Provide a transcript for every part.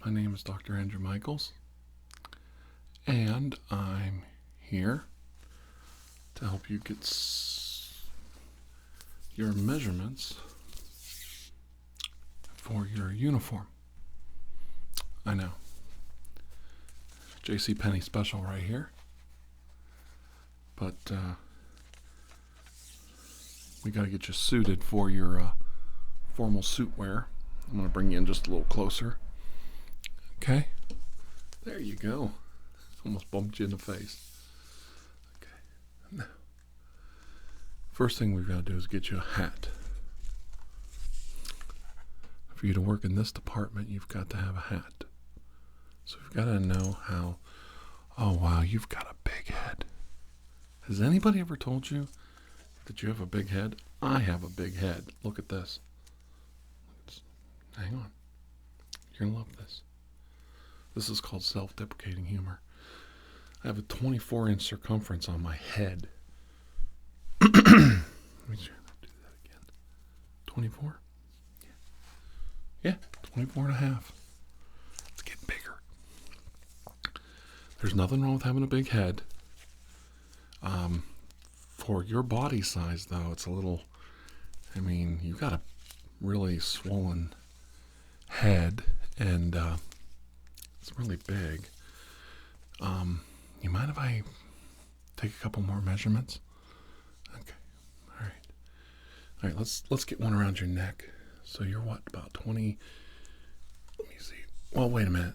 My name is Dr. Andrew Michaels, and I'm here to help you get your measurements for your uniform. I know. JCPenney special right here. But we got to get you suited for your formal suit wear. I'm going to bring you in just a little closer. Okay? There you go. Almost bumped you in the face. Okay. Now, first thing we've got to do is get you a hat. For you to work in this department, you've got to have a hat. So you've got to know how... Oh, wow, you've got a big head. Has anybody ever told you that you have a big head? I have a big head. Look at this. Hang on. You're going to love this. This is called self-deprecating humor. I have a 24-inch circumference on my head. Let me try to do that again. 24? Yeah, 24 and a half. It's getting bigger. There's nothing wrong with having a big head. For your body size, though, it's a little... I mean, you've got a really swollen head, and it's really big. You mind if I take a couple more measurements? Okay. All right, let's get one around your neck. So you're what, about 20? Let me see. Well, wait a minute.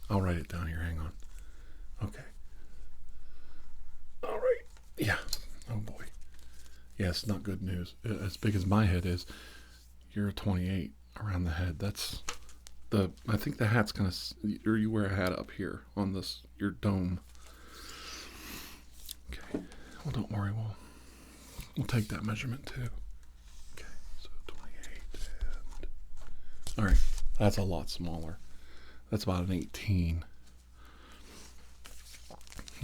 I'll write it down here. Hang on. Okay. All right. Yeah. Oh boy. Yeah, it's not good news. As big as my head is, you're a 28 around the head. That's I think the hat's gonna, or you wear a hat up here on your dome. Okay. Well, don't worry. We'll take that measurement too. Okay. So 28. All right. That's a lot smaller. That's about an 18.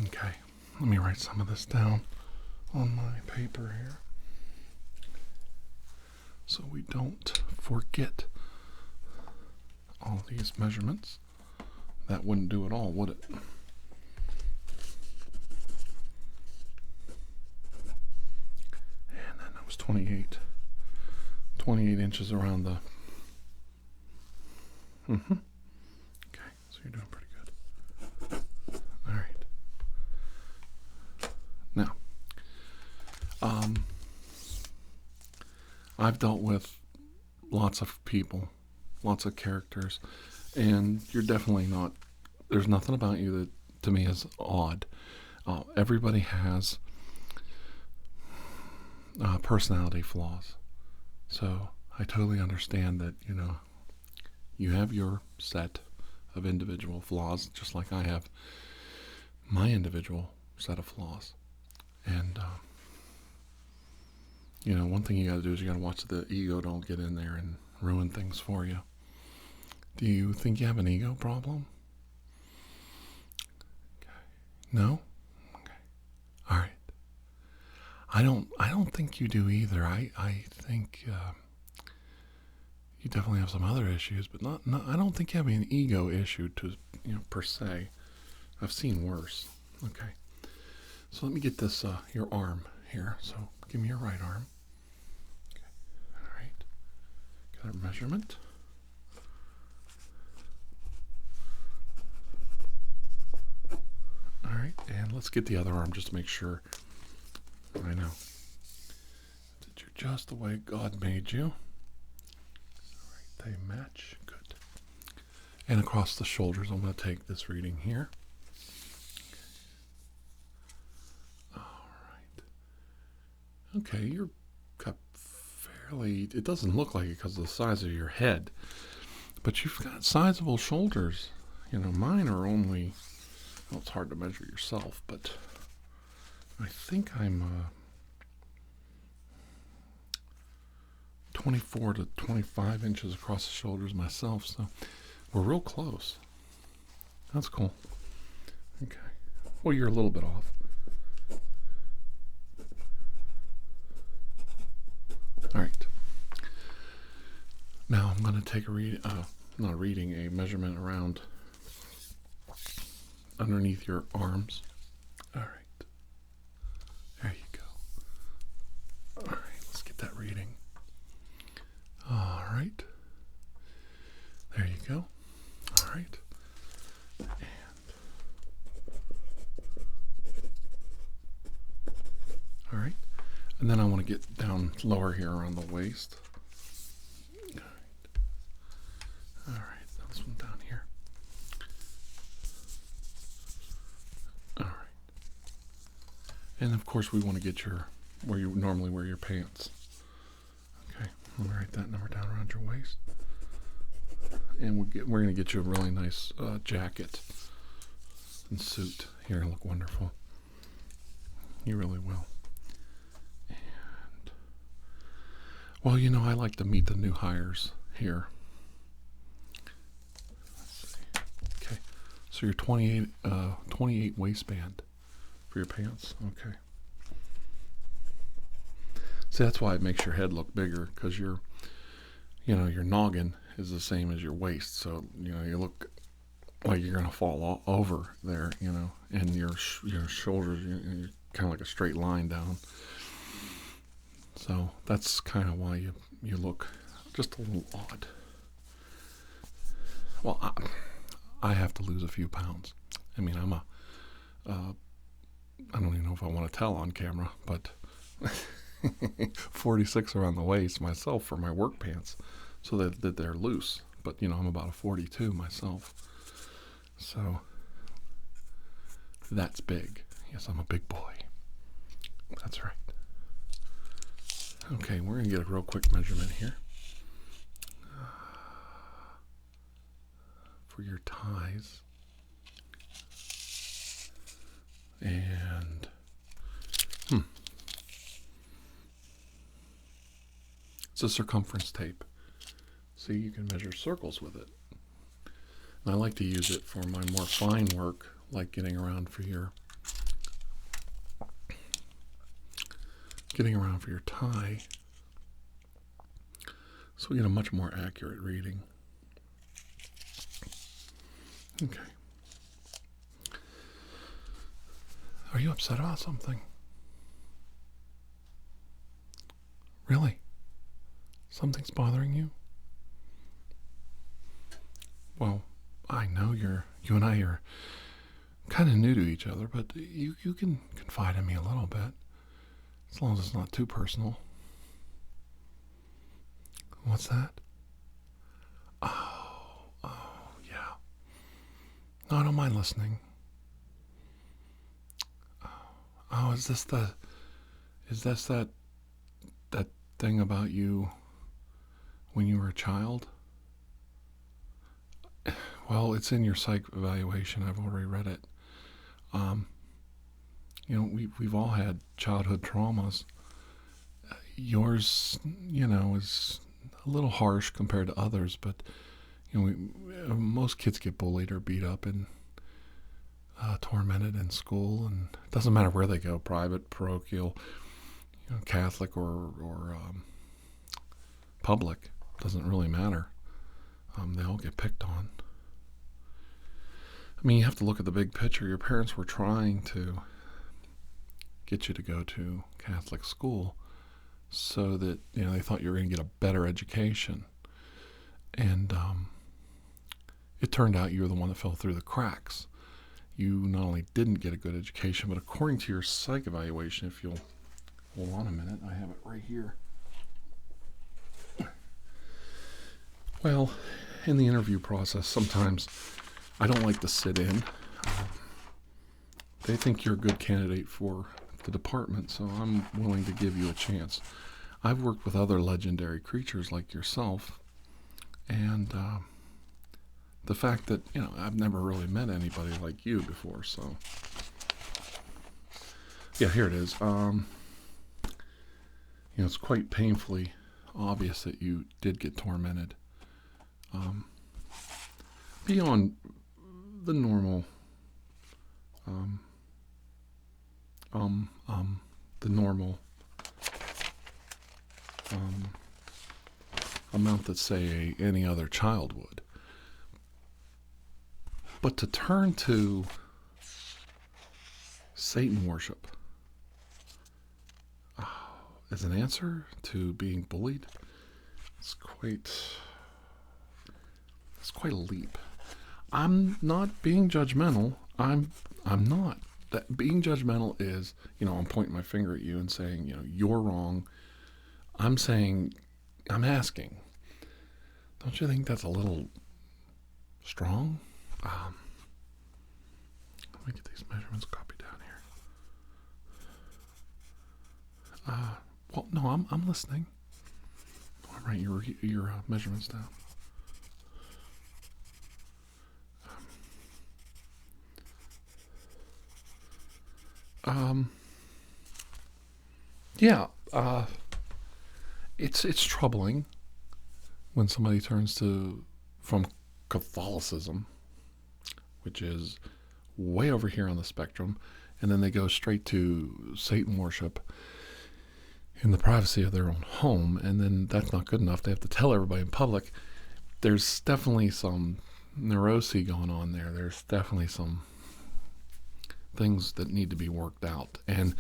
Okay. Let me write some of this down on my paper here so we don't forget all these measurements. That wouldn't do it all, would it? And then that was 28 inches around the... Okay, so you're doing pretty good. All right. Now, I've dealt with lots of people, lots of characters, and you're definitely not, there's nothing about you that to me is odd. Everybody has personality flaws. So I totally understand that, you have your set of individual flaws, just like I have my individual set of flaws. And, one thing you got to do is you got to watch the ego don't get in there and ruin things for you. Do you think you have an ego problem? Okay. No? Okay. All right. I don't think you do either. I think you definitely have some other issues, but not I don't think you have an ego issue per se. I've seen worse. Okay. So let me get this your arm here. So give me your right arm. Okay. All right. Got our measurement. All right, and let's get the other arm just to make sure. I know that you're just the way God made you. All right, they match. Good. And across the shoulders, I'm going to take this reading here. Okay. All right. Okay, you're got fairly... It doesn't look like it because of the size of your head, but you've got sizable shoulders. Mine are only... Well, it's hard to measure yourself, but I think I'm 24 to 25 inches across the shoulders myself, so we're real close. That's cool. Okay. Well, you're a little bit off. All right. Now I'm going to take a not reading, a measurement around underneath your arms. All right. There you go. All right, let's get that reading. All right. There you go. All right. All right. And then I want to get down lower here around the waist. All right. All right. This one down here. All right. And of course we want to get your, where you normally wear your pants. Okay. Let me write that number down around your waist. And we're going to get you a really nice jacket and suit. Here, look wonderful. You really will. And, well, you know, I like to meet the new hires here. Let's see. Okay. So your 28 waistband for your pants. Okay. See, that's why it makes your head look bigger, because your noggin is the same as your waist, so you look like you're gonna fall over there, and your shoulders, you're kind of like a straight line down. So that's kind of why you look just a little odd. Well, I have to lose a few pounds. I mean, I don't even know if I want to tell on camera, but 46 around the waist myself for my work pants, so that they're loose. But I'm about a 42 myself, so that's big. Yes, I'm a big boy. That's right. Okay, we're gonna get a real quick measurement here for your ties. And it's a circumference tape, so you can measure circles with it. And I like to use it for my more fine work, like getting around for your tie, so we get a much more accurate reading. Okay. Are you upset about something? Really? Something's bothering you? Well, I know you and I are kind of new to each other, but you can confide in me a little bit, as long as it's not too personal. What's that? Oh, yeah. No, I don't mind listening. Oh, is this that thing about you when you were a child? Well, it's in your psych evaluation. I've already read it. We've all had childhood traumas. Yours, is a little harsh compared to others, but most kids get bullied or beat up and tormented in school, and it doesn't matter where they go, private, parochial, Catholic or public, doesn't really matter. They all get picked on. I mean, you have to look at the big picture. Your parents were trying to get you to go to Catholic school so that they thought you were going to get a better education, and it turned out you were the one that fell through the cracks. You not only didn't get a good education, but according to your psych evaluation, if you'll hold on a minute, I have it right here. Well, in the interview process, sometimes I don't like to sit in. They think you're a good candidate for the department, so I'm willing to give you a chance. I've worked with other legendary creatures like yourself, and the fact that, I've never really met anybody like you before, so. Yeah, here it is. It's quite painfully obvious that you did get tormented. Beyond the normal, amount that, say, any other child would. But to turn to Satan worship as an answer to being bullied, it's quite a leap. I'm not being judgmental. I'm not. That being judgmental is, I'm pointing my finger at you and saying, you're wrong. I'm saying, I'm asking. Don't you think that's a little strong? Let me get these measurements copied down here. Well, no, I'm listening. All right, your measurements down. Yeah, it's troubling when somebody turns from Catholicism, which is way over here on the spectrum, and then they go straight to Satan worship in the privacy of their own home, and then that's not good enough. They have to tell everybody in public. There's definitely some neurosis going on there. There's definitely some things that need to be worked out. And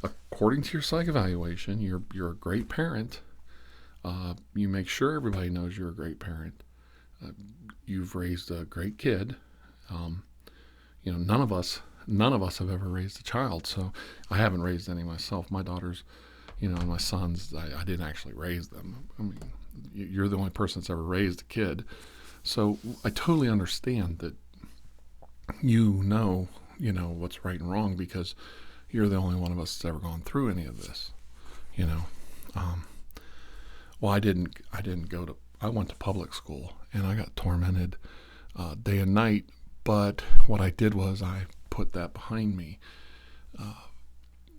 according to your psych evaluation, you're a great parent. You make sure everybody knows you're a great parent. You've raised a great kid. None of us have ever raised a child. So I haven't raised any myself. My daughters, and my sons, I didn't actually raise them. I mean, you're the only person that's ever raised a kid. So I totally understand that what's right and wrong, because you're the only one of us that's ever gone through any of this. Well, I went to public school, and I got tormented day and night, but what I did was I put that behind me.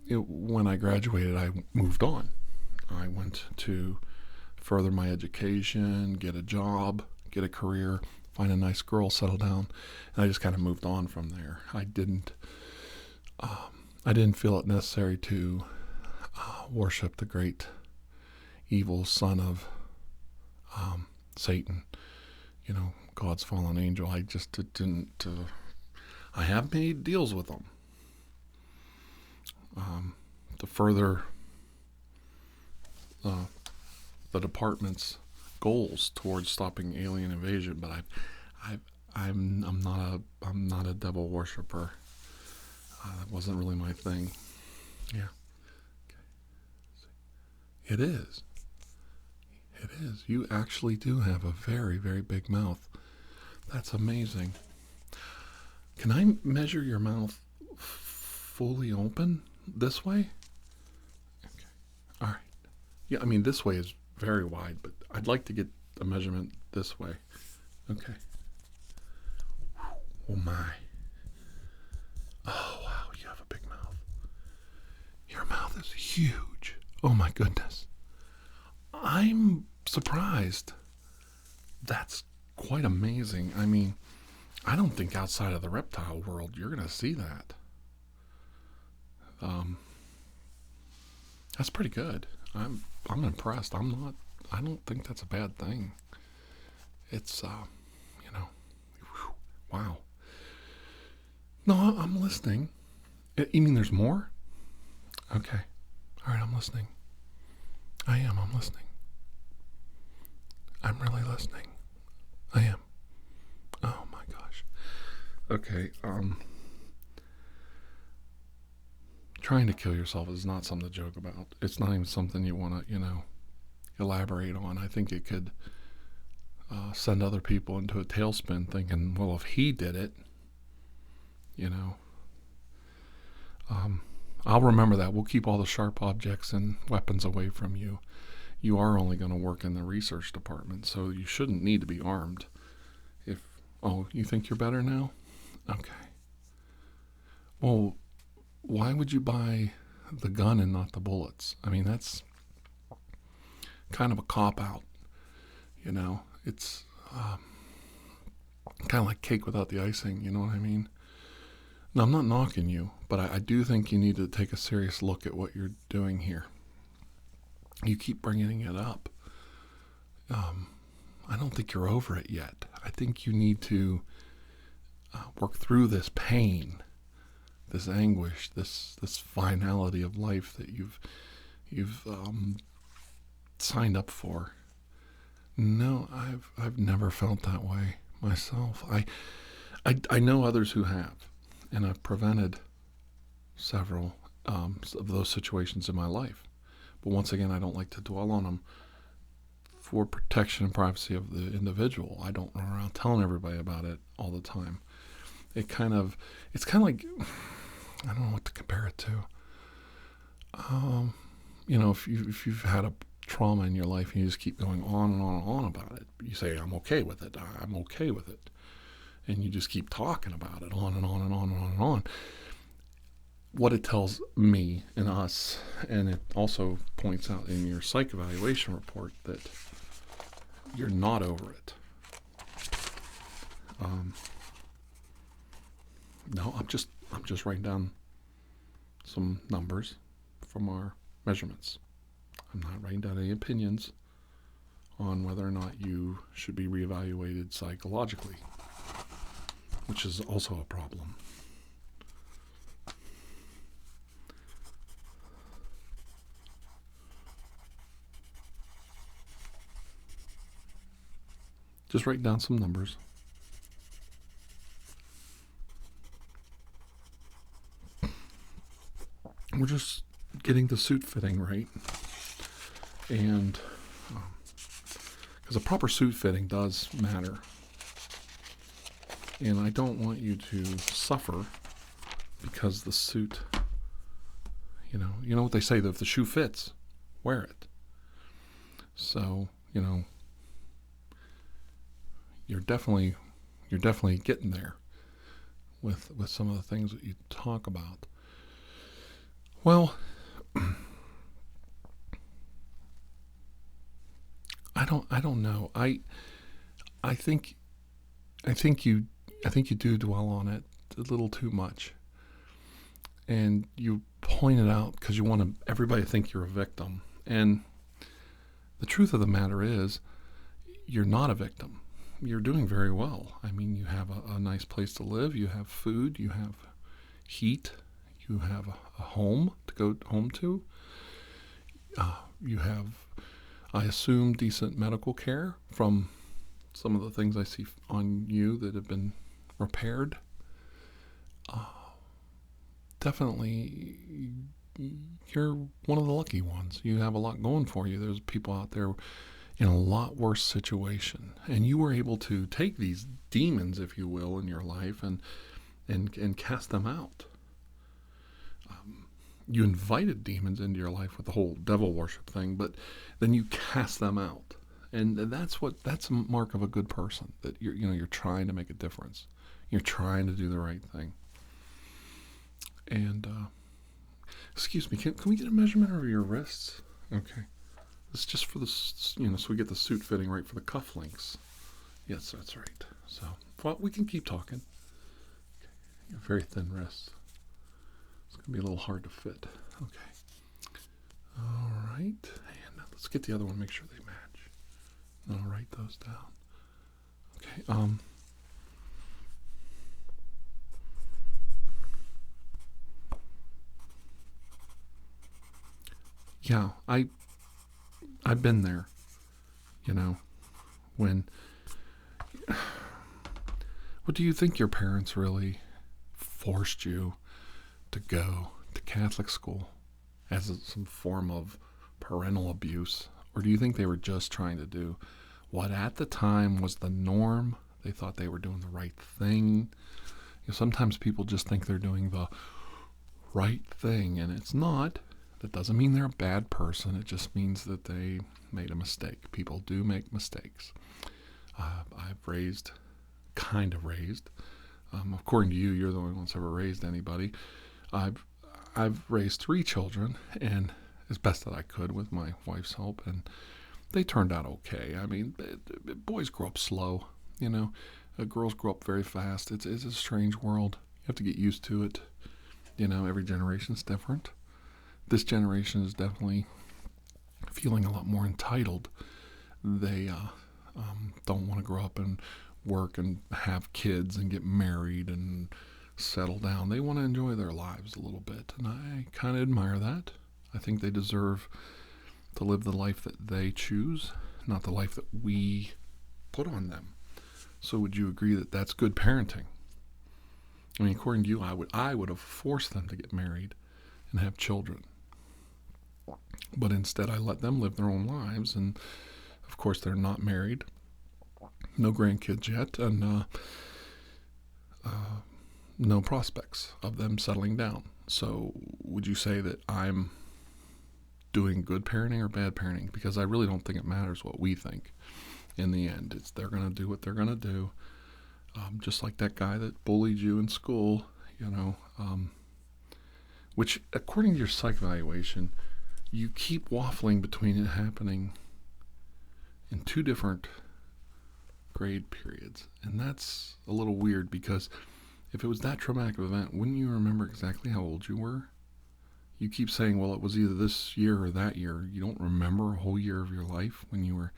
When I graduated, I moved on. I went to further my education, get a job, get a career, find a nice girl, settle down, and I just kind of moved on from there. I didn't feel it necessary to worship the great evil son of Satan, God's fallen angel. I just didn't. I have made deals with them to further the department's goals towards stopping alien invasion, but I'm not a devil worshiper. That wasn't really my thing. Yeah. Okay. It is. You actually do have a very, very big mouth. That's amazing. Can I measure your mouth fully open this way? Okay. All right. Yeah, I mean, this way is very wide, but I'd like to get a measurement this way. Okay. Oh my. Oh wow, you have a big mouth. Your mouth is huge. Oh my goodness. I'm surprised. That's quite amazing. I mean, I don't think outside of the reptile world you're going to see that. That's pretty good. I'm impressed. I don't think that's a bad thing. It's wow. No, I'm listening. You mean there's more? Okay. All right, I'm listening. I'm listening. I'm really listening. I am. Oh my gosh. Okay, trying to kill yourself is not something to joke about. It's not even something you want to, elaborate on. I think it could send other people into a tailspin thinking, well, if he did it, I'll remember that. We'll keep all the sharp objects and weapons away from you. You are only going to work in the research department, so you shouldn't need to be armed. You think you're better now? Okay. Well, why would you buy the gun and not the bullets? I mean, that's kind of a cop-out, It's kind of like cake without the icing, you know what I mean? Now, I'm not knocking you, but I do think you need to take a serious look at what you're doing here. You keep bringing it up. I don't think you're over it yet. I think you need to work through this pain, this anguish, this finality of life that you've signed up for. No, I've never felt that way myself. I know others who have, and I've prevented several of those situations in my life. But once again, I don't like to dwell on them for protection and privacy of the individual. I don't run around telling everybody about it all the time. It's kind of like, I don't know what to compare it to. If you've had a trauma in your life and you just keep going on and on and on about it, you say, I'm okay with it, I'm okay with it. And you just keep talking about it on and on and on and on and on. What it tells me and us, and it also points out in your psych evaluation report, that you're not over it. No, I'm just writing down some numbers from our measurements. I'm not writing down any opinions on whether or not you should be reevaluated psychologically, which is also a problem. Just write down some numbers. We're just getting the suit fitting right. And because a proper suit fitting does matter. And I don't want you to suffer because the suit, you know what they say, that if the shoe fits, wear it. So, you're definitely getting there with some of the things that you talk about. Well, I don't know. I think you do dwell on it a little too much, and you point it out because you want everybody to think you're a victim. And the truth of the matter is, you're not a victim. You're doing very well. I mean, you have a nice place to live. You have food. You have heat. You have a home to go home to. You have, I assume, decent medical care from some of the things I see on you that have been repaired. Definitely, you're one of the lucky ones. You have a lot going for you. There's people out there in a lot worse situation, and you were able to take these demons, if you will, in your life and cast them out. You invited demons into your life with the whole devil worship thing, but then you cast them out, and that's a mark of a good person, that you're trying to make a difference. You're trying to do the right thing. And excuse me, can we get a measurement of your wrists? Okay. It's just for the, so we get the suit fitting right for the cufflinks. Yes, that's right. So, well, we can keep talking. Okay. You have very thin wrists. It's going to be a little hard to fit. Okay. All right. And let's get the other one, make sure they match. And I'll write those down. Okay. Yeah, I've been there, when, what do you think your parents really forced you to go to Catholic school as some form of parental abuse? Or do you think they were just trying to do what at the time was the norm? They thought they were doing the right thing. Sometimes people just think they're doing the right thing, and it's not. That doesn't mean they're a bad person. It just means that they made a mistake. People do make mistakes. I've raised, according to you, you're the only one that's ever raised anybody. I've raised 3 children, and as best that I could with my wife's help, and they turned out okay. I mean, boys grow up slow, girls grow up very fast. It's a strange world. You have to get used to it. Every generation's different. This generation is definitely feeling a lot more entitled. They don't want to grow up and work and have kids and get married and settle down. They want to enjoy their lives a little bit, and I kind of admire that. I think they deserve to live the life that they choose, not the life that we put on them. So would you agree that that's good parenting? I mean, according to you, I would have forced them to get married and have children. But instead, I let them live their own lives. And, of course, they're not married. No grandkids yet. And no prospects of them settling down. So would you say that I'm doing good parenting or bad parenting? Because I really don't think it matters what we think. In the end, they're going to do what they're going to do. Just like that guy that bullied you in school, which, according to your psych evaluation, you keep waffling between it happening in 2 different grade periods. And that's a little weird, because if it was that traumatic event, wouldn't you remember exactly how old you were? You keep saying, well, it was either this year or that year. You don't remember a whole year of your life when you were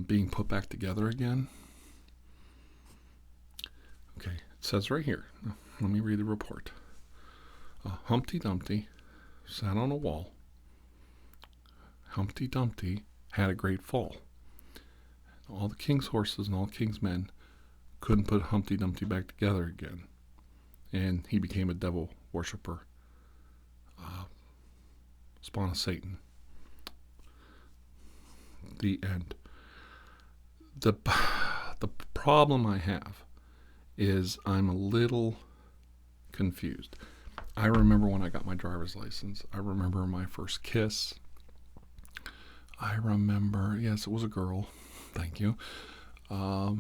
being put back together again. Okay, it says right here. Let me read the report. Humpty Dumpty sat on a wall. Humpty Dumpty had a great fall. All the king's horses and all the king's men couldn't put Humpty Dumpty back together again. And he became a devil worshiper. Spawn of Satan. The end. The problem I have is I'm a little confused. I remember when I got my driver's license. I remember my first kiss. I remember, yes, it was a girl. Thank you. I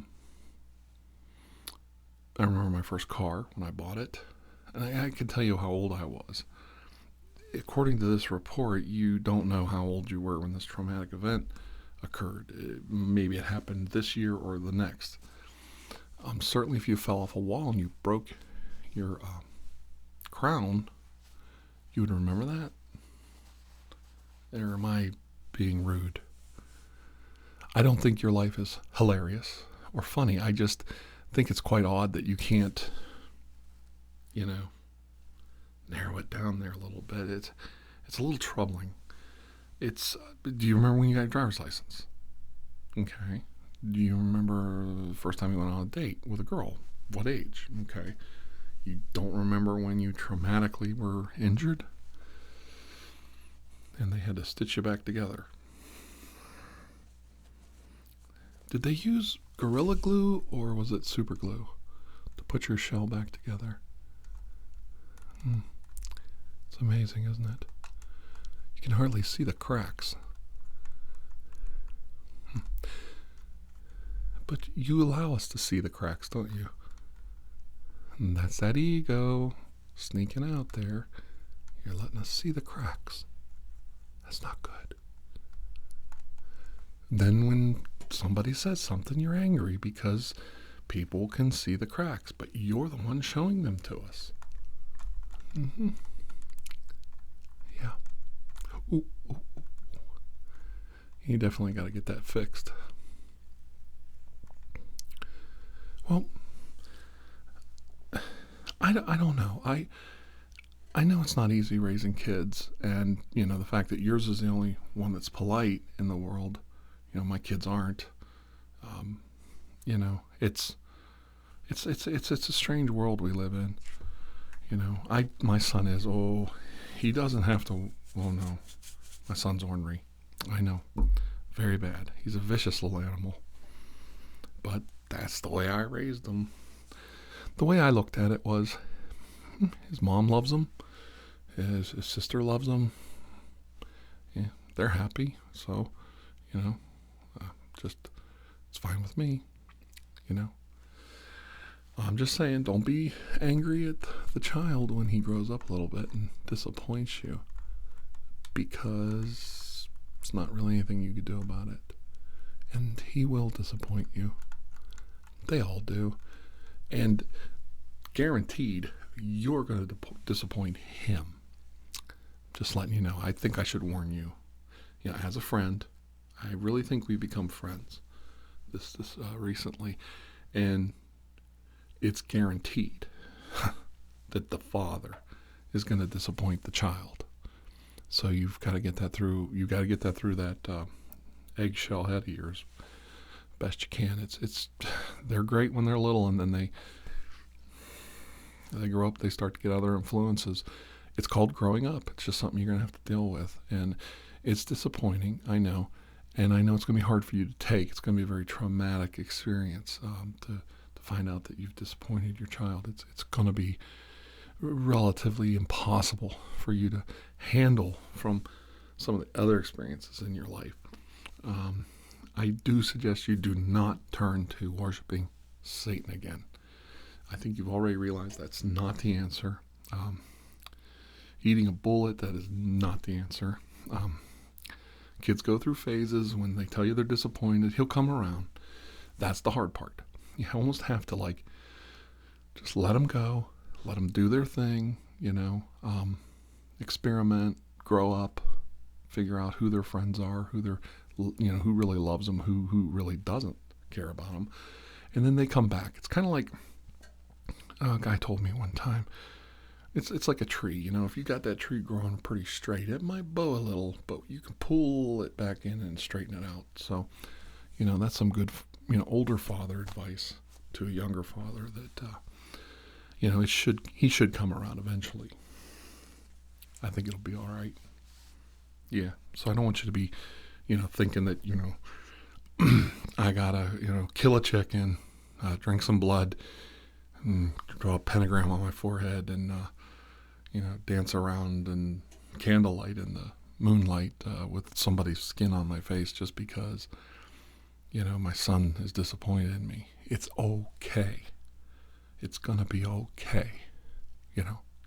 remember my first car when I bought it. And I can tell you how old I was. According to this report, you don't know how old you were when this traumatic event occurred. Maybe it happened this year or the next. Certainly if you fell off a wall and you broke your crown, you would remember that? Or am I being rude? I don't think your life is hilarious or funny. I just think it's quite odd that you can't, narrow it down there a little bit. It's a little troubling. Do you remember when you got your driver's license? Okay. Do you remember the first time you went on a date with a girl? What age? Okay. You don't remember when you traumatically were injured? And they had to stitch you back together. Did they use Gorilla Glue or was it super glue to put your shell back together? It's amazing, isn't it? You can hardly see the cracks. But you allow us to see the cracks, don't you? And that's that ego sneaking out there. You're letting us see the cracks. That's not good. Then when somebody says something, you're angry because people can see the cracks, but you're the one showing them to us. Yeah. Ooh. You definitely got to get that fixed. Well, I don't know. I know it's not easy raising kids, and the fact that yours is the only one that's polite in the world. My kids aren't. It's a strange world we live in. My son is. He doesn't have to. Oh no, my son's ornery. I know, very bad. He's a vicious little animal. But that's the way I raised him. The way I looked at it was, his mom loves him, his sister loves him. Yeah, they're happy. So, it's fine with me. I'm just saying, don't be angry at the child when he grows up a little bit and disappoints you, because it's not really anything you could do about it. And he will disappoint you. They all do. And guaranteed, you're going to disappoint him. Just letting you know. I think I should warn you. As a friend, I really think we become friends. this recently, and it's guaranteed that the father is going to disappoint the child. So you've got to get that through. You got to get that through that eggshell head of yours best you can. It's they're great when they're little, and then they grow up. They start to get other influences. It's called growing up. It's just something you're going to have to deal with, and it's disappointing. I know, and I know it's going to be hard for you to take. It's going to be a very traumatic experience to find out that you've disappointed your child. It's going to be relatively impossible for you to handle from some of the other experiences in your life. I do suggest you do not turn to worshiping Satan again. I think you've already realized that's not the answer. Eating a bullet, that is not the answer. Kids go through phases. When they tell you they're disappointed, he'll come around. That's the hard part. You almost have to just let them go, let them do their thing, experiment, grow up, figure out who their friends are, who really loves them, who really doesn't care about them, and then they come back. It's kind of like a guy told me one time. It's like a tree, if you got that tree growing pretty straight, it might bow a little, but you can pull it back in and straighten it out. So, that's some good, older father advice to a younger father that, he should come around eventually. I think it'll be all right. Yeah. So I don't want you to be, thinking that, I gotta, kill a chicken, drink some blood, and draw a pentagram on my forehead, and, dance around in candlelight in the moonlight with somebody's skin on my face just because, my son is disappointed in me. It's okay. It's going to be okay.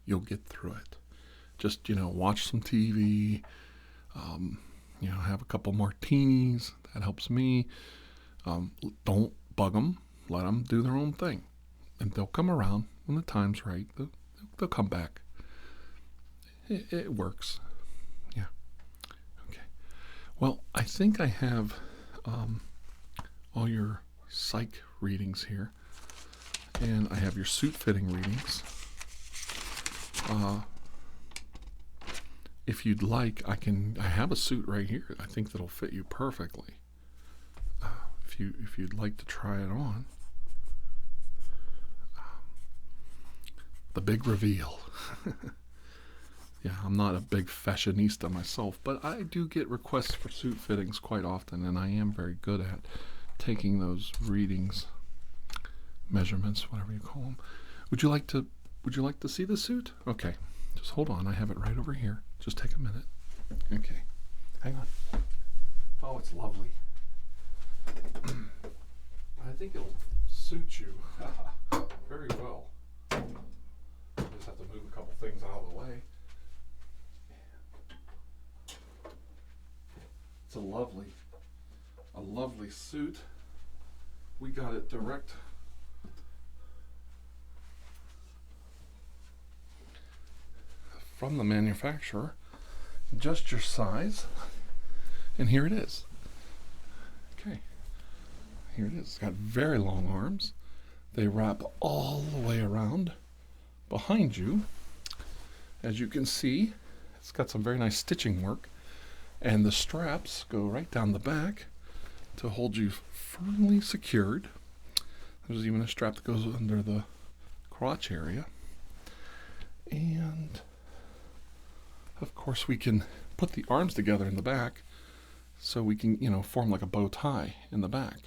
You'll get through it. Just, watch some TV, have a couple martinis. That helps me. Don't bug them. Let them do their own thing. And they'll come around when the time's right. They'll come back. It works. Yeah. Okay. Well, I think I have all your psych readings here. And I have your suit fitting readings. If you'd like, I have a suit right here. I think that'll fit you perfectly. If you'd like to try it on. The big reveal. Yeah, I'm not a big fashionista myself, but I do get requests for suit fittings quite often, and I am very good at taking those readings, measurements, whatever you call them. Would you like to see the suit? Okay, just hold on. I have it right over here. Just take a minute. Okay, hang on. Oh, it's lovely. I think it'll suit you very well. I just have to move a couple things out of the way. It's a lovely suit. We got it direct from the manufacturer, just your size, and here it is. Okay, here it is. It's got very long arms. They wrap all the way around behind you. As you can see, it's got some very nice stitching work, and the straps go right down the back to hold you firmly secured. There's even a strap that goes under the crotch area, and of course we can put the arms together in the back so we can, form like a bow tie in the back.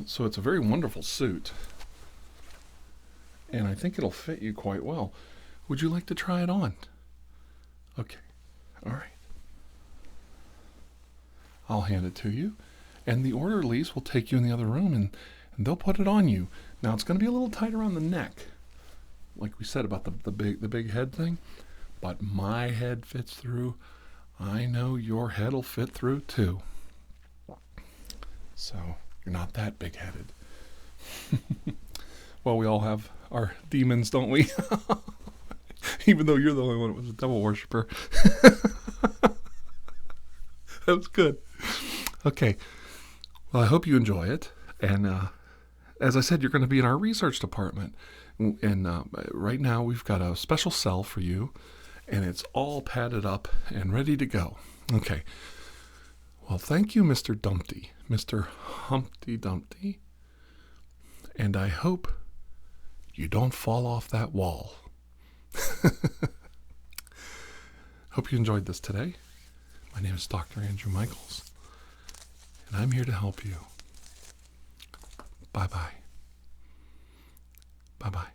So it's a very wonderful suit, and I think it'll fit you quite well. Would you like to try it on? Okay, all right. I'll hand it to you, and the orderlies will take you in the other room, and they'll put it on you. Now it's going to be a little tight around the neck, like we said about the big head thing, but my head fits through. I know your head will fit through too. So you're not that big-headed. Well, we all have our demons, don't we? Even though you're the only one that was a devil worshiper. That was good. Okay. Well, I hope you enjoy it. And as I said, you're going to be in our research department. And right now we've got a special cell for you, and it's all padded up and ready to go. Okay. Well, thank you, Mr. Dumpty, Mr. Humpty Dumpty. And I hope you don't fall off that wall. Hope you enjoyed this today. My name is Dr. Andrew Michaels, and I'm here to help you. Bye-bye. Bye-bye.